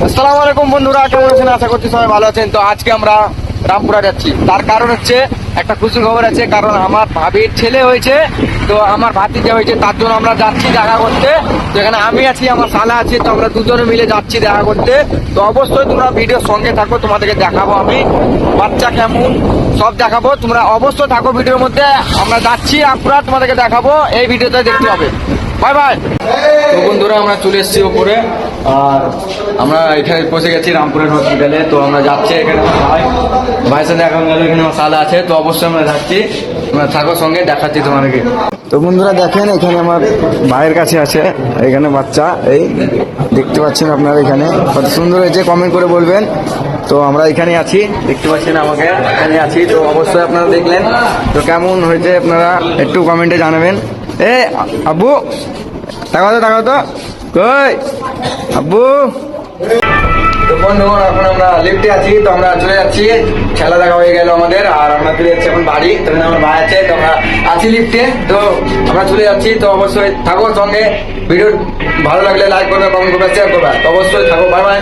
আসসালামু আলাইকুম বন্ধুরা, কেমন আছেন? আশা করছি সবাই ভালো আছেন। তো আজকে আমরা রামপুরা যাচ্ছি, তার কারণ হচ্ছে একটা খুশির খবর আছে। কারণ আমার ভাবির ছেলে হয়েছে, তো আমার ভাতিজা হয়েছে, তার জন্য আমরা যাচ্ছি দেখা করতে। তো এখানে আমি আছি, আমার শালা আছে, তো আমরা দুজনে মিলে যাচ্ছি দেখা করতে। তো অবশ্যই তোমরা ভিডিওর সঙ্গে থাকো, তোমাদেরকে দেখাবো আমি বাচ্চা কেমন সব দেখাবো। তোমরা অবশ্যই থাকো ভিডিওর মধ্যে। আমরা যাচ্ছি রামপুরা, তোমাদেরকে দেখাবো, এই ভিডিওতে দেখতে হবে। Bye bye. তো বন্ধুরা, আমরা চলে এসেছি উপরে, আর আমরা এখানে পৌঁছে গেছি রামপুরের হসপিটালে। তো আমরা যাচ্ছি, এখানে ভাইয়ের সাথে এখন গেল, এখানে মশালা আছে। তো অবশ্যই আমরা যাচ্ছি, তোমরা থাকো সঙ্গে, দেখাচ্ছি তোমাদেরকে। তো বন্ধুরা দেখেন, এখানে আমার ভাইয়ের কাছে আছে এখানে বাচ্চা, এই দেখতে পাচ্ছেন আপনারা, এখানে কত সুন্দর হয়েছে, কমেন্ট করে বলবেন। তো আমরা এখানে আছি, দেখতে পাচ্ছেন আমাকে, এখানে আছি। তো অবশ্যই আপনারা দেখলেন, তো কেমন হয়েছে আপনারা একটু কমেন্টে জানাবেন। এ আব্বু তাকাও তো কই আব্বু। তো বন্ধুগণ, এখন আমরা লিফটে আছি, তো আমরা চলে যাচ্ছি, খেলা দেখা হয়ে গেল আমাদের, আর আমরা চলে যাচ্ছি এখন বাড়ি। তো আমার ভাই আছে, তো আমরা আছি লিফটে, তো আমরা চলে যাচ্ছি। তো অবশ্যই থাকো সঙ্গে, ভিডিও ভালো লাগলে লাইক করবে, কমেন্ট করবে, শেয়ার করবে। তো অবশ্যই থাকো, বাই বাই।